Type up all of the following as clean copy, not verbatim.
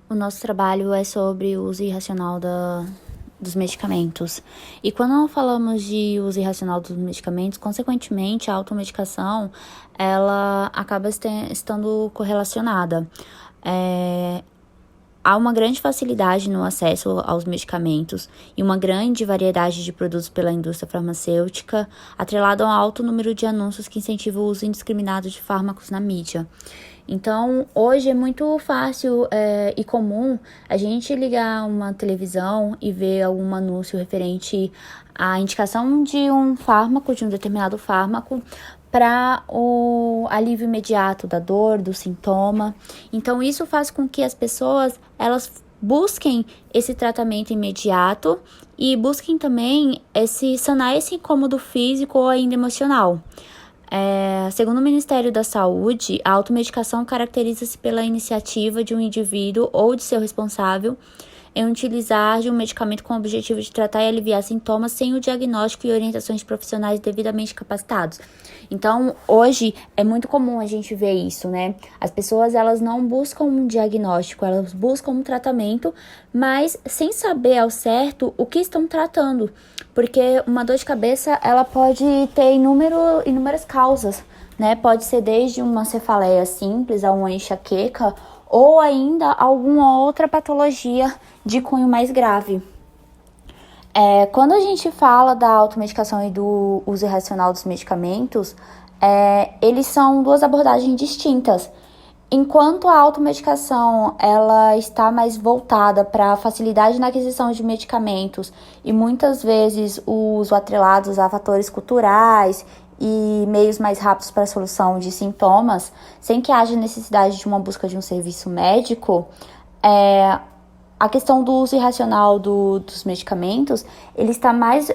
O nosso trabalho é sobre o uso irracional dos medicamentos. E quando falamos de uso irracional dos medicamentos, consequentemente, a automedicação, ela acaba estando correlacionada. Há uma grande facilidade no acesso aos medicamentos e uma grande variedade de produtos pela indústria farmacêutica, atrelado a um alto número de anúncios que incentivam o uso indiscriminado de fármacos na mídia. Então, hoje é muito fácil e comum a gente ligar uma televisão e ver algum anúncio referente à indicação de um fármaco, de um determinado fármaco, para o alívio imediato da dor, do sintoma. Então, isso faz com que as pessoas elas busquem esse tratamento imediato e busquem também sanar esse incômodo físico ou ainda emocional. Segundo o Ministério da Saúde, a automedicação caracteriza-se pela iniciativa de um indivíduo ou de seu responsável em utilizar de um medicamento com o objetivo de tratar e aliviar sintomas sem o diagnóstico e orientações de profissionais devidamente capacitados. Então, hoje é muito comum a gente ver isso, né? As pessoas, elas não buscam um diagnóstico, elas buscam um tratamento, mas sem saber ao certo o que estão tratando. Porque uma dor de cabeça, ela pode ter inúmeras causas, né? Pode ser desde uma cefaleia simples a uma enxaqueca ou ainda alguma outra patologia de cunho mais grave. Quando a gente fala da automedicação e do uso irracional dos medicamentos, eles são duas abordagens distintas. Enquanto a automedicação ela está mais voltada para a facilidade na aquisição de medicamentos e muitas vezes o uso atrelados a fatores culturais e meios mais rápidos para a solução de sintomas, sem que haja necessidade de uma busca de um serviço médico, a questão do uso irracional dos medicamentos, ele está mais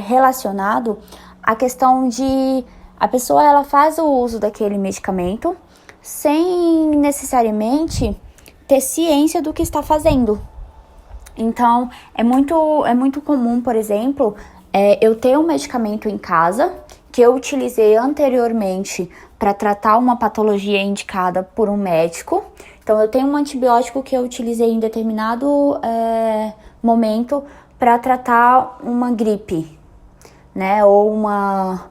relacionado à questão de a pessoa ela faz o uso daquele medicamento sem necessariamente ter ciência do que está fazendo. Então, é muito comum, por exemplo, eu ter um medicamento em casa que eu utilizei anteriormente para tratar uma patologia indicada por um médico. Então, eu tenho um antibiótico que eu utilizei em determinado momento para tratar uma gripe, né? Ou uma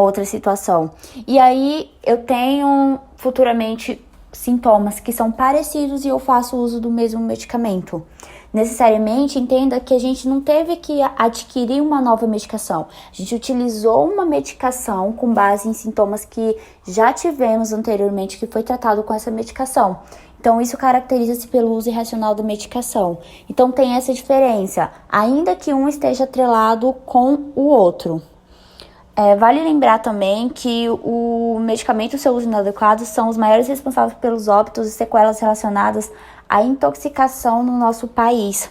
outra situação. E aí, eu tenho futuramente sintomas que são parecidos e eu faço uso do mesmo medicamento. Necessariamente, entenda que a gente não teve que adquirir uma nova medicação. A gente utilizou uma medicação com base em sintomas que já tivemos anteriormente, que foi tratado com essa medicação. Então, isso caracteriza-se pelo uso irracional da medicação. Então, tem essa diferença, ainda que um esteja atrelado com o outro. Vale lembrar também que o medicamento e o seu uso inadequado são os maiores responsáveis pelos óbitos e sequelas relacionadas à intoxicação no nosso país.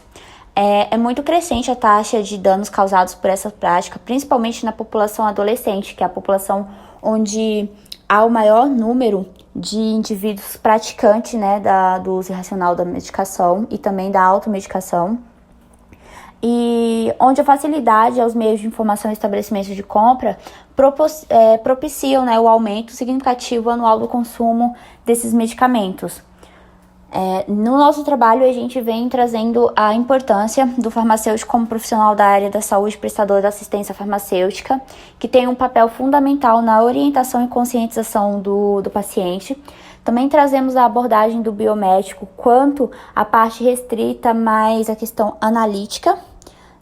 É muito crescente a taxa de danos causados por essa prática, principalmente na população adolescente, que é a população onde há o maior número de indivíduos praticantes, né, do uso irracional da medicação e também da automedicação. E onde a facilidade aos meios de informação e estabelecimentos de compra propiciam, né, o aumento significativo anual do consumo desses medicamentos. No nosso trabalho, a gente vem trazendo a importância do farmacêutico como profissional da área da saúde, prestador da assistência farmacêutica, que tem um papel fundamental na orientação e conscientização do paciente. Também trazemos a abordagem do biomédico quanto à parte restrita, mais a questão analítica,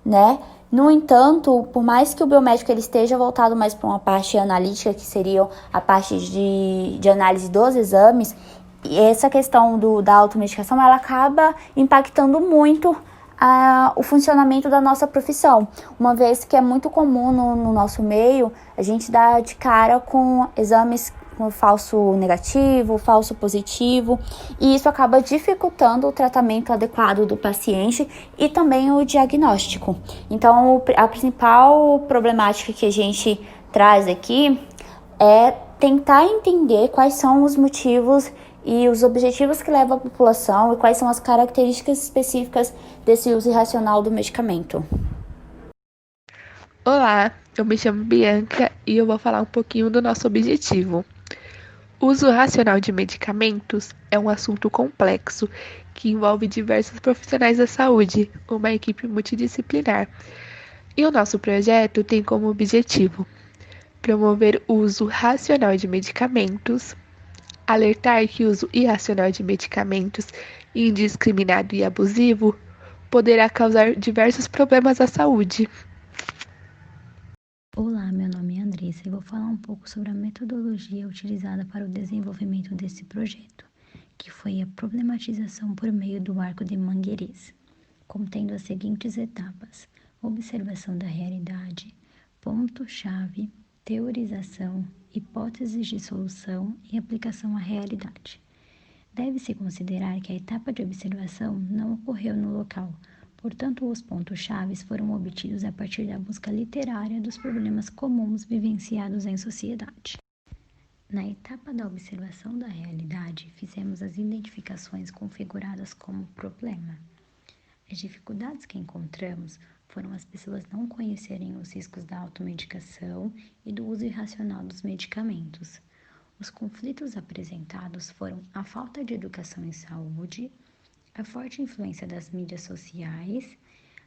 né? No entanto, por mais que o biomédico ele esteja voltado mais para uma parte analítica, que seria a parte de análise dos exames, e essa questão da automedicação, ela acaba impactando muito o funcionamento da nossa profissão, uma vez que é muito comum no nosso meio a gente dar de cara com exames com falso negativo, falso positivo, e isso acaba dificultando o tratamento adequado do paciente e também o diagnóstico. Então, a principal problemática que a gente traz aqui é tentar entender quais são os motivos e os objetivos que levam a população e quais são as características específicas desse uso irracional do medicamento. Olá, eu me chamo Bianca e eu vou falar um pouquinho do nosso objetivo. Uso racional de medicamentos é um assunto complexo que envolve diversos profissionais da saúde, uma equipe multidisciplinar. E o nosso projeto tem como objetivo promover o uso racional de medicamentos, alertar que o uso irracional de medicamentos, indiscriminado e abusivo, poderá causar diversos problemas à saúde. Olá, meu nome é Andressa e vou falar um pouco sobre a metodologia utilizada para o desenvolvimento desse projeto, que foi a problematização por meio do arco de Mangueiris, contendo as seguintes etapas: observação da realidade, ponto-chave, teorização, hipóteses de solução e aplicação à realidade. Deve-se considerar que a etapa de observação não ocorreu no local, portanto, os pontos-chave foram obtidos a partir da busca literária dos problemas comuns vivenciados em sociedade. Na etapa da observação da realidade, fizemos as identificações configuradas como problema. As dificuldades que encontramos foram as pessoas não conhecerem os riscos da automedicação e do uso irracional dos medicamentos. Os conflitos apresentados foram a falta de educação em saúde, a forte influência das mídias sociais,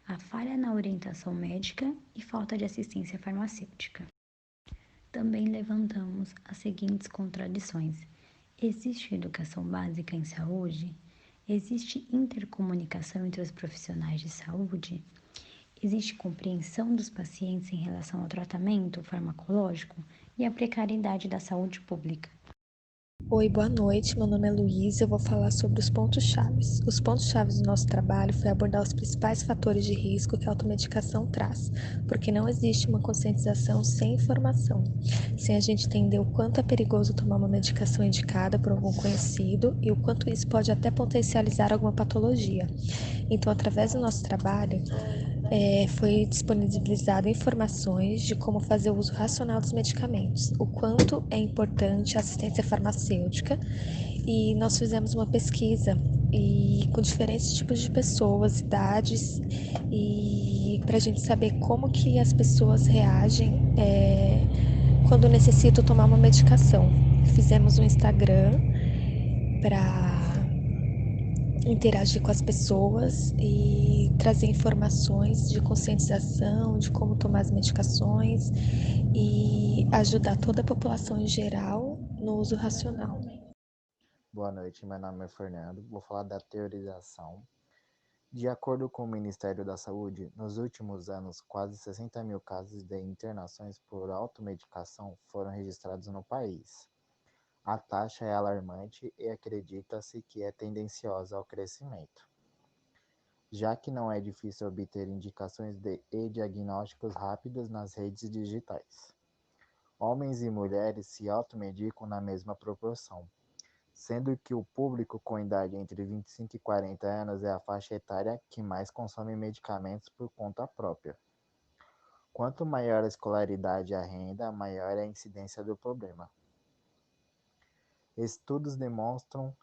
a falha na orientação médica e falta de assistência farmacêutica. Também levantamos as seguintes contradições: existe educação básica em saúde? Existe intercomunicação entre os profissionais de saúde? Existe compreensão dos pacientes em relação ao tratamento farmacológico e a precariedade da saúde pública? Oi, boa noite. Meu nome é Luísa e eu vou falar sobre os pontos-chaves. Os pontos-chaves do nosso trabalho foi abordar os principais fatores de risco que a automedicação traz, porque não existe uma conscientização sem informação, sem a gente entender o quanto é perigoso tomar uma medicação indicada por algum conhecido e o quanto isso pode até potencializar alguma patologia. Então, através do nosso trabalho, foi disponibilizado informações de como fazer o uso racional dos medicamentos, o quanto é importante a assistência farmacêutica, e nós fizemos uma pesquisa com diferentes tipos de pessoas, idades, e para a gente saber como que as pessoas reagem quando necessitam tomar uma medicação. Fizemos um Instagram para interagir com as pessoas e trazer informações de conscientização, de como tomar as medicações e ajudar toda a população em geral no uso racional. Boa noite, meu nome é Fernando. Vou falar da teorização. De acordo com o Ministério da Saúde, nos últimos anos, quase 60 mil casos de internações por automedicação foram registrados no país. A taxa é alarmante e acredita-se que é tendenciosa ao crescimento, já que não é difícil obter indicações e diagnósticos rápidos nas redes digitais. Homens e mulheres se automedicam na mesma proporção, sendo que o público com idade entre 25 e 40 anos é a faixa etária que mais consome medicamentos por conta própria. Quanto maior a escolaridade e a renda, maior é a incidência do problema. Estudos demonstram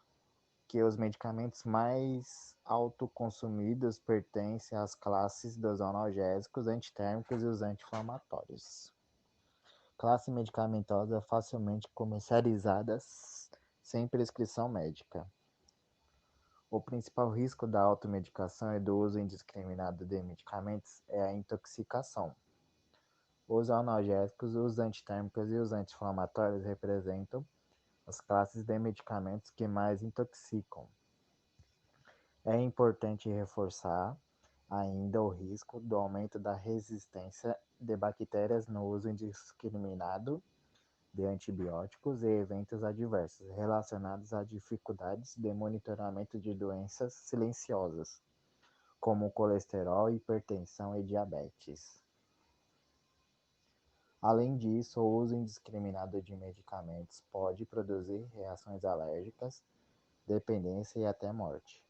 que os medicamentos mais autoconsumidos pertencem às classes dos analgésicos, antitérmicos e os anti-inflamatórios. Classe medicamentosa facilmente comercializada sem prescrição médica. O principal risco da automedicação e do uso indiscriminado de medicamentos é a intoxicação. Os analgésicos, os antitérmicos e os anti-inflamatórios representam as classes de medicamentos que mais intoxicam. É importante reforçar ainda o risco do aumento da resistência de bactérias no uso indiscriminado de antibióticos e eventos adversos relacionados a dificuldades de monitoramento de doenças silenciosas, como colesterol, hipertensão e diabetes. Além disso, o uso indiscriminado de medicamentos pode produzir reações alérgicas, dependência e até morte.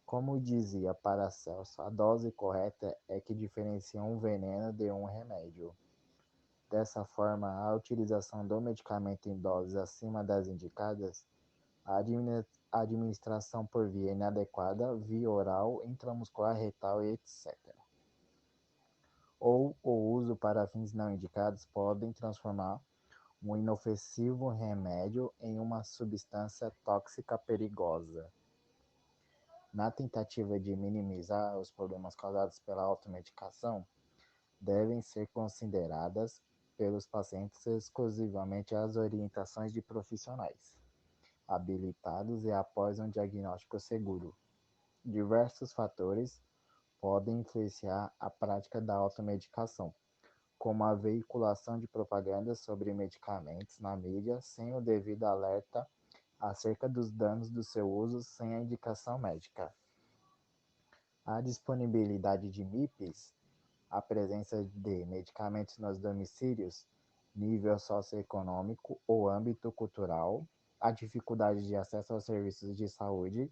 Como dizia Paracelso, a dose correta é que diferencia um veneno de um remédio. Dessa forma, a utilização do medicamento em doses acima das indicadas, a administração por via inadequada, via oral, intramuscular, retal, etc., ou o uso para fins não indicados podem transformar um inofensivo remédio em uma substância tóxica perigosa. Na tentativa de minimizar os problemas causados pela automedicação, devem ser consideradas pelos pacientes exclusivamente as orientações de profissionais habilitados e após um diagnóstico seguro. Diversos fatores podem influenciar a prática da automedicação, como a veiculação de propagandas sobre medicamentos na mídia sem o devido alerta acerca dos danos do seu uso sem a indicação médica. A disponibilidade de MIPs, a presença de medicamentos nos domicílios, nível socioeconômico ou âmbito cultural, a dificuldade de acesso aos serviços de saúde,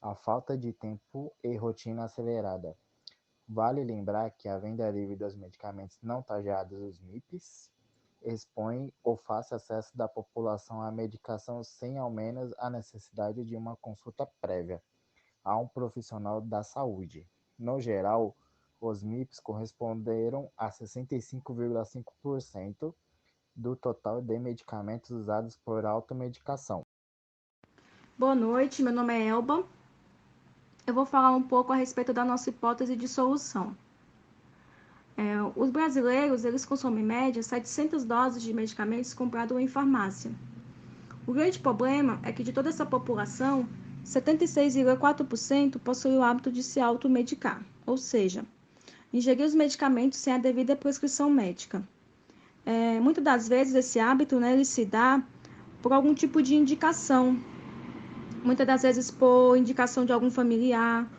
a falta de tempo e rotina acelerada. Vale lembrar que a venda livre dos medicamentos não taxados, os MIPs, expõe o fácil acesso da população à medicação sem ao menos a necessidade de uma consulta prévia a um profissional da saúde. No geral, os MIPs corresponderam a 65,5% do total de medicamentos usados por automedicação. Boa noite, meu nome é Elba. Eu vou falar um pouco a respeito da nossa hipótese de solução. Os brasileiros, eles consomem em média 700 doses de medicamentos comprados em farmácia. O grande problema é que de toda essa população, 76,4% possui o hábito de se automedicar, ou seja, ingerir os medicamentos sem a devida prescrição médica. Muitas das vezes esse hábito, ele se dá por algum tipo de indicação, muitas das vezes por indicação de algum familiar,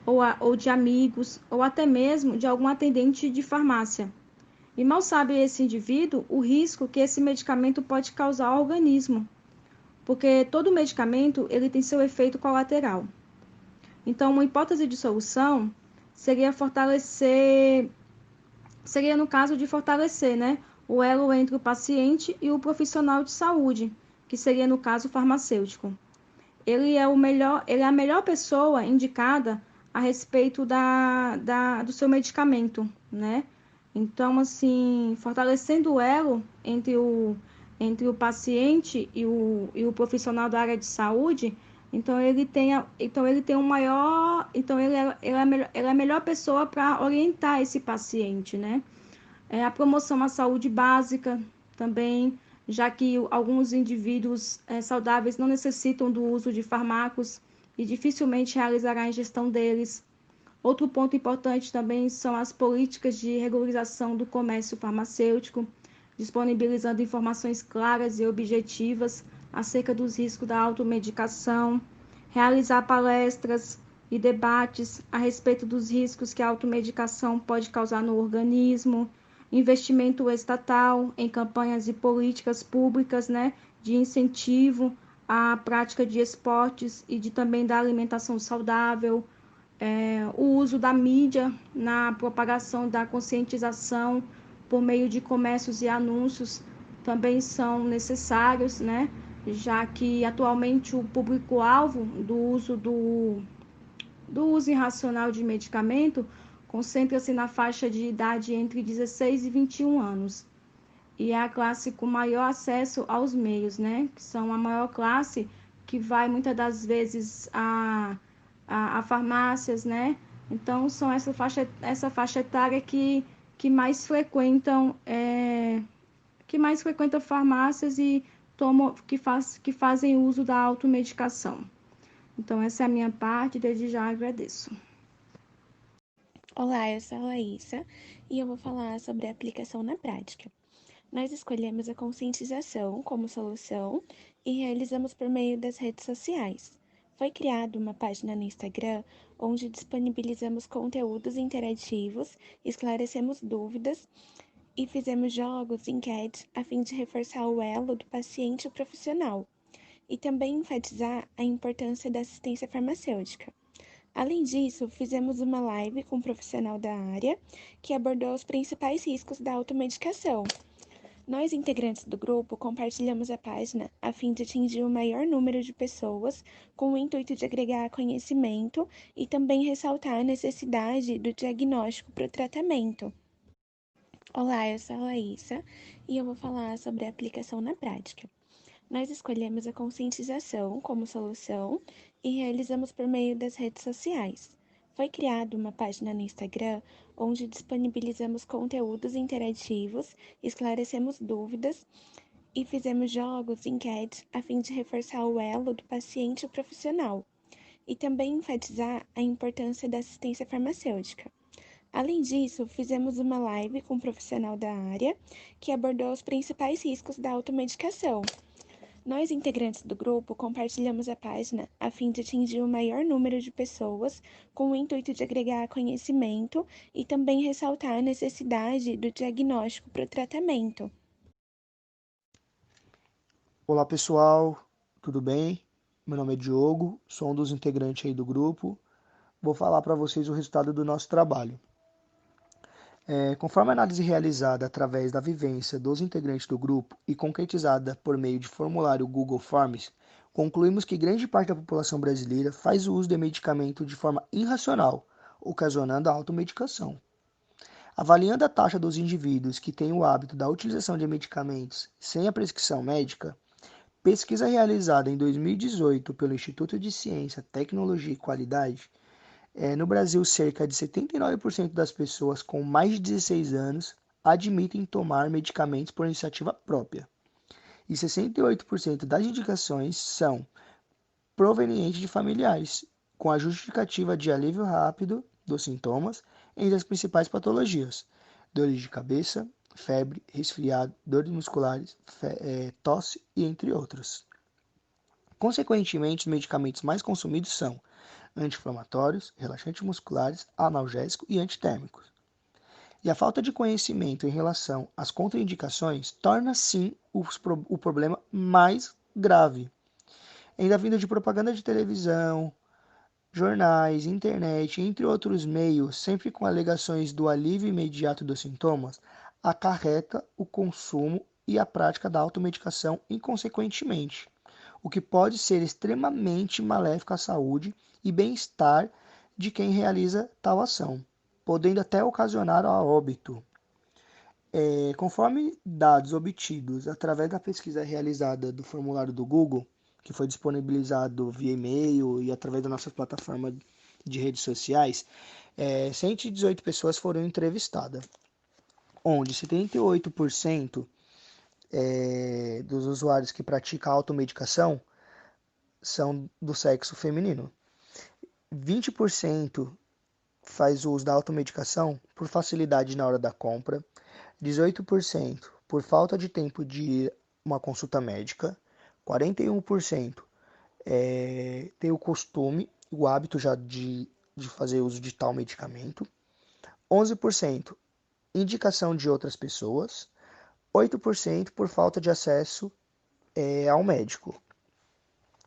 ou de amigos, ou até mesmo de algum atendente de farmácia. E mal sabe esse indivíduo o risco que esse medicamento pode causar ao organismo, porque todo medicamento ele tem seu efeito colateral. Então, uma hipótese de solução seria no caso de fortalecer, o elo entre o paciente e o profissional de saúde, que seria no caso o farmacêutico. Ele é a melhor pessoa indicada a respeito do seu medicamento, Então, assim, fortalecendo o elo entre o paciente e o profissional da área de saúde, ele é a melhor pessoa para orientar esse paciente, A promoção à saúde básica também, já que alguns indivíduos saudáveis não necessitam do uso de fármacos e dificilmente realizará a ingestão deles. Outro ponto importante também são as políticas de regularização do comércio farmacêutico, disponibilizando informações claras e objetivas acerca dos riscos da automedicação, realizar palestras e debates a respeito dos riscos que a automedicação pode causar no organismo, investimento estatal em campanhas e políticas públicas, de incentivo à prática de esportes e também da alimentação saudável, o uso da mídia na propagação da conscientização por meio de comércios e anúncios também são necessários, já que atualmente o público-alvo do uso irracional de medicamento concentra-se na faixa de idade entre 16 e 21 anos. E é a classe com maior acesso aos meios, que são a maior classe que vai muitas das vezes a farmácias, Então, são essa faixa etária que mais frequentam farmácias e que fazem uso da automedicação. Então, essa é a minha parte, desde já agradeço. Olá, eu sou a Laísa e eu vou falar sobre a aplicação na prática. Nós escolhemos a conscientização como solução e realizamos por meio das redes sociais. Foi criada uma página no Instagram onde disponibilizamos conteúdos interativos, esclarecemos dúvidas e fizemos jogos e enquetes a fim de reforçar o elo do paciente e profissional e também enfatizar a importância da assistência farmacêutica. Além disso, fizemos uma live com um profissional da área que abordou os principais riscos da automedicação. Nós, integrantes do grupo, compartilhamos a página a fim de atingir o maior número de pessoas com o intuito de agregar conhecimento e também ressaltar a necessidade do diagnóstico para o tratamento. Olá, eu sou a Laísa e eu vou falar sobre a aplicação na prática. Nós escolhemos a conscientização como solução e realizamos por meio das redes sociais. Foi criada uma página no Instagram onde disponibilizamos conteúdos interativos, esclarecemos dúvidas e fizemos jogos e enquetes a fim de reforçar o elo do paciente e o profissional e também enfatizar a importância da assistência farmacêutica. Além disso, fizemos uma live com um profissional da área que abordou os principais riscos da automedicação. Nós, integrantes do grupo, compartilhamos a página a fim de atingir o maior número de pessoas, com o intuito de agregar conhecimento e também ressaltar a necessidade do diagnóstico para o tratamento. Olá pessoal, tudo bem? Meu nome é Diogo, sou um dos integrantes aí do grupo. Vou falar para vocês o resultado do nosso trabalho. Conforme a análise realizada através da vivência dos integrantes do grupo e concretizada por meio de formulário Google Forms, concluímos que grande parte da população brasileira faz o uso de medicamento de forma irracional, ocasionando a automedicação. Avaliando a taxa dos indivíduos que têm o hábito da utilização de medicamentos sem a prescrição médica, pesquisa realizada em 2018 pelo Instituto de Ciência, Tecnologia e Qualidade, no Brasil, cerca de 79% das pessoas com mais de 16 anos admitem tomar medicamentos por iniciativa própria. E 68% das indicações são provenientes de familiares, com a justificativa de alívio rápido dos sintomas entre as principais patologias: dores de cabeça, febre, resfriado, dores musculares, tosse e entre outros. Consequentemente, os medicamentos mais consumidos são anti-inflamatórios, relaxantes musculares, analgésicos e antitérmicos. E a falta de conhecimento em relação às contraindicações torna, sim, o problema mais grave. Ainda vindo de propaganda de televisão, jornais, internet, entre outros meios, sempre com alegações do alívio imediato dos sintomas, acarreta o consumo e a prática da automedicação inconsequentemente, o que pode ser extremamente maléfico à saúde e bem-estar de quem realiza tal ação, podendo até ocasionar a óbito. Conforme dados obtidos através da pesquisa realizada do formulário do Google, que foi disponibilizado via e-mail e através da nossa plataforma de redes sociais, 118 pessoas foram entrevistadas, onde 78% dos usuários que praticam automedicação são do sexo feminino. 20% faz uso da automedicação por facilidade na hora da compra, 18% por falta de tempo de ir uma consulta médica, 41% tem o costume, o hábito já de fazer uso de tal medicamento, 11% indicação de outras pessoas, 8% por falta de acesso ao médico.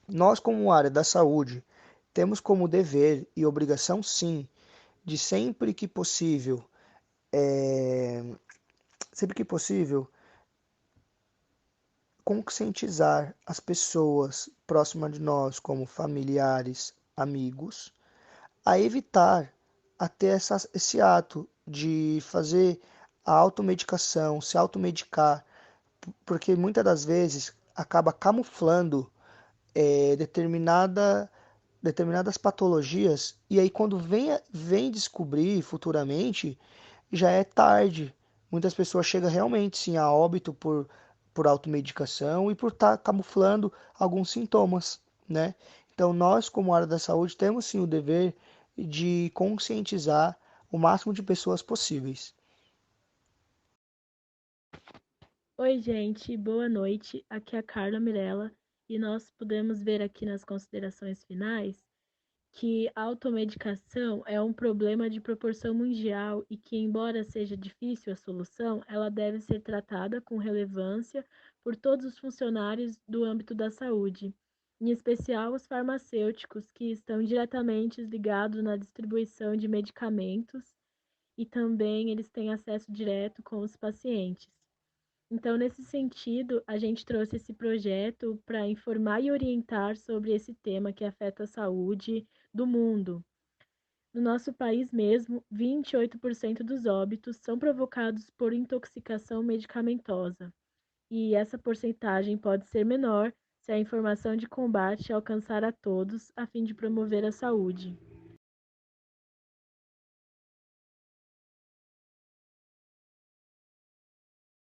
Nós, como área da saúde, temos como dever e obrigação, sim, de sempre que possível, conscientizar as pessoas próximas de nós, como familiares, amigos, a evitar até esse ato de fazer a automedicação, se automedicar, porque muitas das vezes acaba camuflando determinadas patologias, e aí quando vem descobrir futuramente, já é tarde. Muitas pessoas chegam realmente sim a óbito por automedicação e por estar camuflando alguns sintomas, né? Então nós, como área da saúde, temos sim o dever de conscientizar o máximo de pessoas possíveis. Oi, gente, boa noite. Aqui é a Carla Mirella e nós podemos ver aqui nas considerações finais que a automedicação é um problema de proporção mundial e que, embora seja difícil a solução, ela deve ser tratada com relevância por todos os funcionários do âmbito da saúde, em especial os farmacêuticos, que estão diretamente ligados na distribuição de medicamentos e também eles têm acesso direto com os pacientes. Então, nesse sentido, a gente trouxe esse projeto para informar e orientar sobre esse tema que afeta a saúde do mundo. No nosso país mesmo, 28% dos óbitos são provocados por intoxicação medicamentosa, e essa porcentagem pode ser menor se a informação de combate alcançar a todos a fim de promover a saúde.